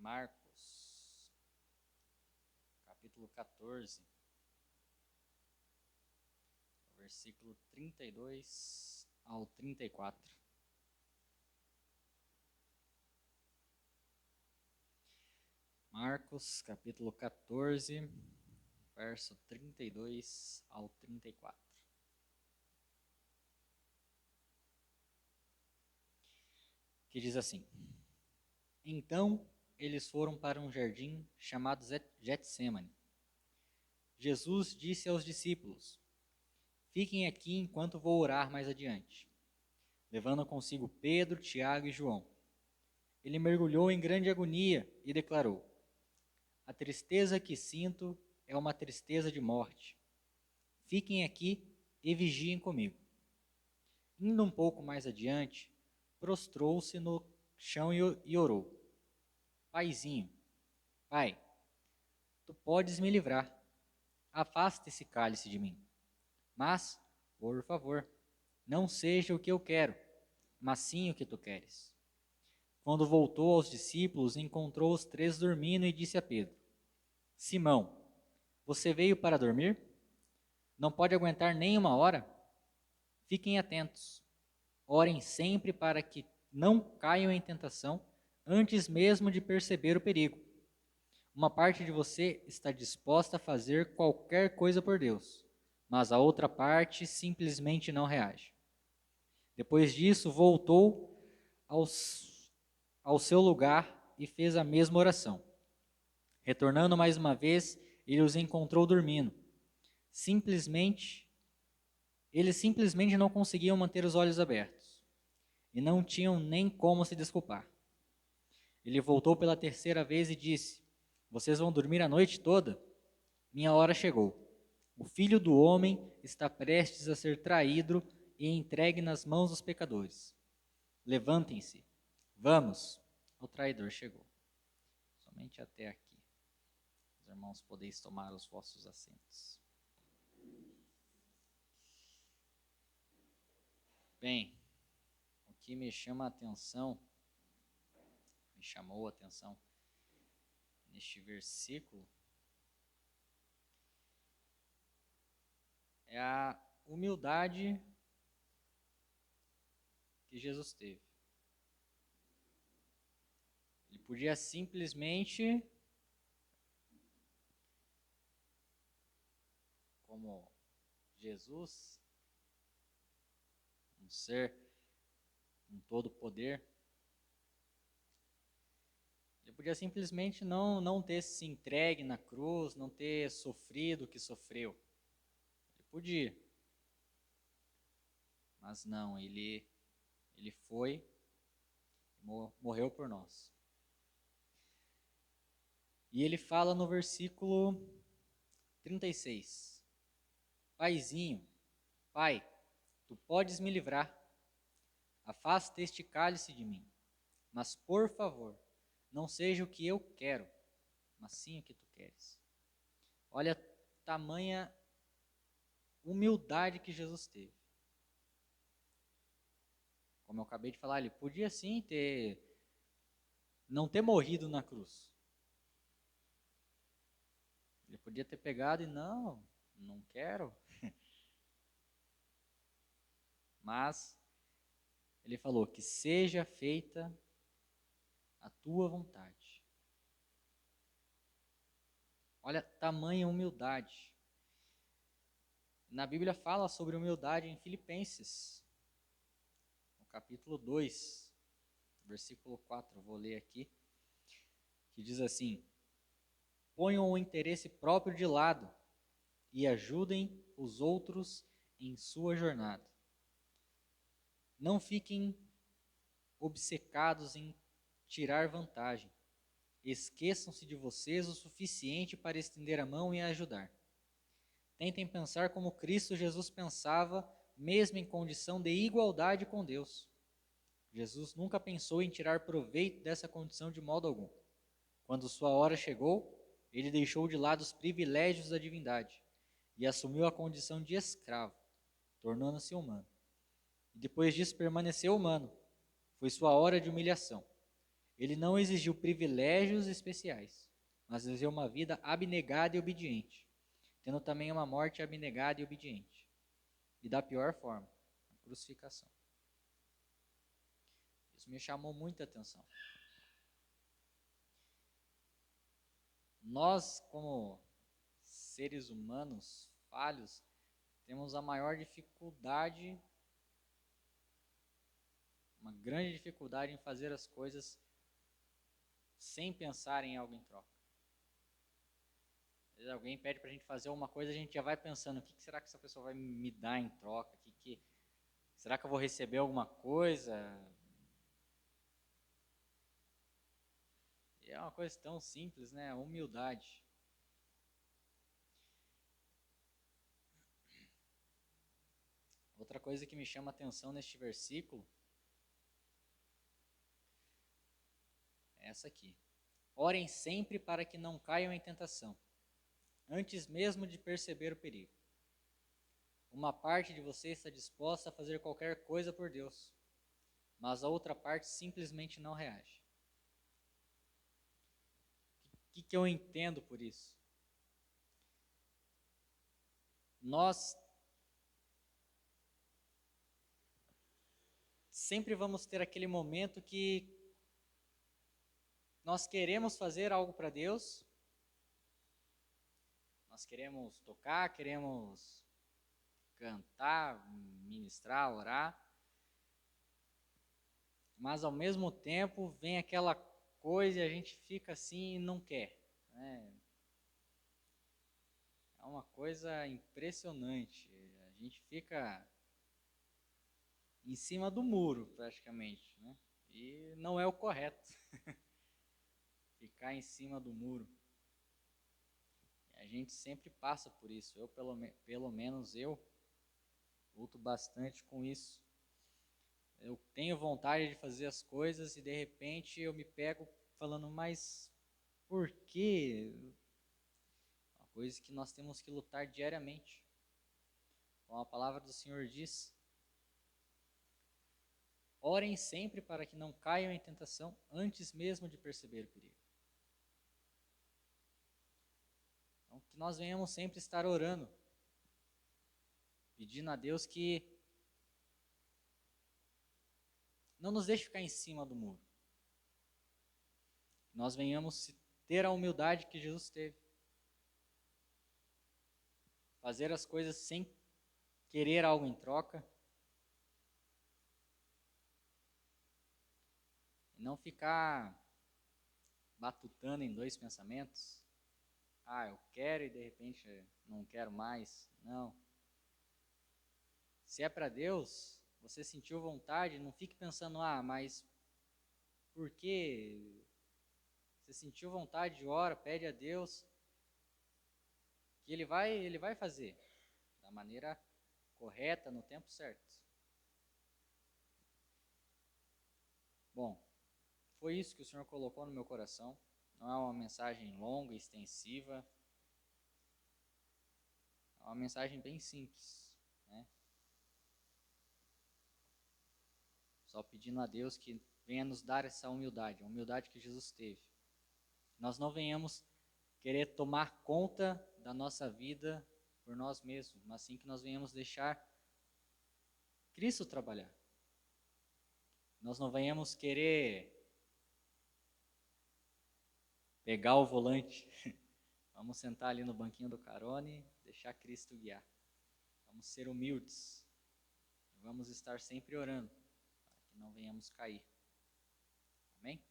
Marcos, capítulo 14, versículo 32 ao 34. Marcos, capítulo 14, verso 32 ao 34. Que diz assim: Então eles foram para um jardim chamado Getsêmani. Jesus disse aos discípulos: Fiquem aqui enquanto vou orar mais adiante. Levando consigo Pedro, Tiago e João. Ele mergulhou em grande agonia e declarou: A tristeza que sinto é uma tristeza de morte. Fiquem aqui e vigiem comigo. Indo um pouco mais adiante, prostrou-se no chão e orou: Paizinho, Pai, tu podes me livrar. Afasta esse cálice de mim. Mas, por favor, não seja o que eu quero, mas sim o que tu queres. Quando voltou aos discípulos, encontrou os três dormindo e disse a Pedro: Simão, você veio para dormir? Não pode aguentar nem uma hora? Fiquem atentos. Orem sempre para que não caiam em tentação, antes mesmo de perceber o perigo. Uma parte de você está disposta a fazer qualquer coisa por Deus, mas a outra parte simplesmente não reage. Depois disso, voltou ao seu lugar e fez a mesma oração. Retornando mais uma vez, ele os encontrou dormindo. Eles simplesmente não conseguiam manter os olhos abertos e não tinham nem como se desculpar. Ele voltou pela terceira vez e disse: Vocês vão dormir a noite toda? Minha hora chegou. O Filho do Homem está prestes a ser traído e entregue nas mãos dos pecadores. Levantem-se. Vamos. O traidor chegou. Somente até aqui. Os irmãos, podeis tomar os vossos assentos. Bem, o que me chamou a atenção neste versículo é a humildade que Jesus teve. Ele podia simplesmente, como Jesus, um ser com todo poder, ele podia simplesmente não ter se entregue na cruz, não ter sofrido o que sofreu. Ele podia. Mas não, ele foi, morreu por nós. E ele fala no versículo 36. Paizinho, Pai, tu podes me livrar. Afasta este cálice de mim. Mas, por favor, não seja o que eu quero, mas sim o que tu queres. Olha a tamanha humildade que Jesus teve. Como eu acabei de falar, ele podia sim não ter morrido na cruz. Ele podia ter pegado e não quero. Mas ele falou que seja feita a tua vontade. Olha, tamanha humildade. Na Bíblia fala sobre humildade em Filipenses, no capítulo 2, versículo 4, eu vou ler aqui, que diz assim: Ponham o interesse próprio de lado e ajudem os outros em sua jornada. Não fiquem obcecados em tirar vantagem. Esqueçam-se de vocês o suficiente para estender a mão e ajudar. Tentem pensar como Cristo Jesus pensava, mesmo em condição de igualdade com Deus. Jesus nunca pensou em tirar proveito dessa condição de modo algum. Quando sua hora chegou, ele deixou de lado os privilégios da divindade e assumiu a condição de escravo, tornando-se humano. E depois disso permaneceu humano. Foi sua hora de humilhação. Ele não exigiu privilégios especiais, mas viveu uma vida abnegada e obediente, tendo também uma morte abnegada e obediente, e da pior forma, a crucificação. Isso me chamou muita atenção. Nós, como seres humanos falhos, temos a maior dificuldade, uma grande dificuldade em fazer as coisas sem pensar em algo em troca. Às vezes alguém pede para a gente fazer uma coisa, a gente já vai pensando, o que será que essa pessoa vai me dar em troca? Será que eu vou receber alguma coisa? E é uma coisa tão simples, né? A humildade. Outra coisa que me chama a atenção neste versículo é essa aqui. Orem sempre para que não caiam em tentação, antes mesmo de perceber o perigo. Uma parte de você está disposta a fazer qualquer coisa por Deus, mas a outra parte simplesmente não reage. O que eu entendo por isso? Nós sempre vamos ter aquele momento que nós queremos fazer algo para Deus, nós queremos tocar, queremos cantar, ministrar, orar, mas ao mesmo tempo vem aquela coisa e a gente fica assim e não quer, né? É uma coisa impressionante, a gente fica em cima do muro praticamente, né? E não é o correto ficar em cima do muro. A gente sempre passa por isso, pelo menos eu luto bastante com isso. Eu tenho vontade de fazer as coisas e de repente eu me pego falando, mas por quê? Uma coisa que nós temos que lutar diariamente. Como a palavra do Senhor diz, orem sempre para que não caiam em tentação antes mesmo de perceber o perigo. Então, que nós venhamos sempre estar orando, pedindo a Deus que não nos deixe ficar em cima do muro. Nós venhamos ter a humildade que Jesus teve. Fazer as coisas sem querer algo em troca. E não ficar batutando em dois pensamentos. Ah, eu quero e de repente não quero mais. Não. Se é para Deus, você sentiu vontade, não fique pensando, mas por quê? Você sentiu vontade, ora, pede a Deus que Ele vai fazer da maneira correta, no tempo certo. Bom, foi isso que o Senhor colocou no meu coração. Não é uma mensagem longa, extensiva. É uma mensagem bem simples, né? Só pedindo a Deus que venha nos dar essa humildade, a humildade que Jesus teve. Nós não venhamos querer tomar conta da nossa vida por nós mesmos, mas sim que nós venhamos deixar Cristo trabalhar. Nós não venhamos querer pegar o volante. Vamos sentar ali no banquinho do carona e deixar Cristo guiar. Vamos ser humildes. Vamos estar sempre orando para que não venhamos cair. Amém?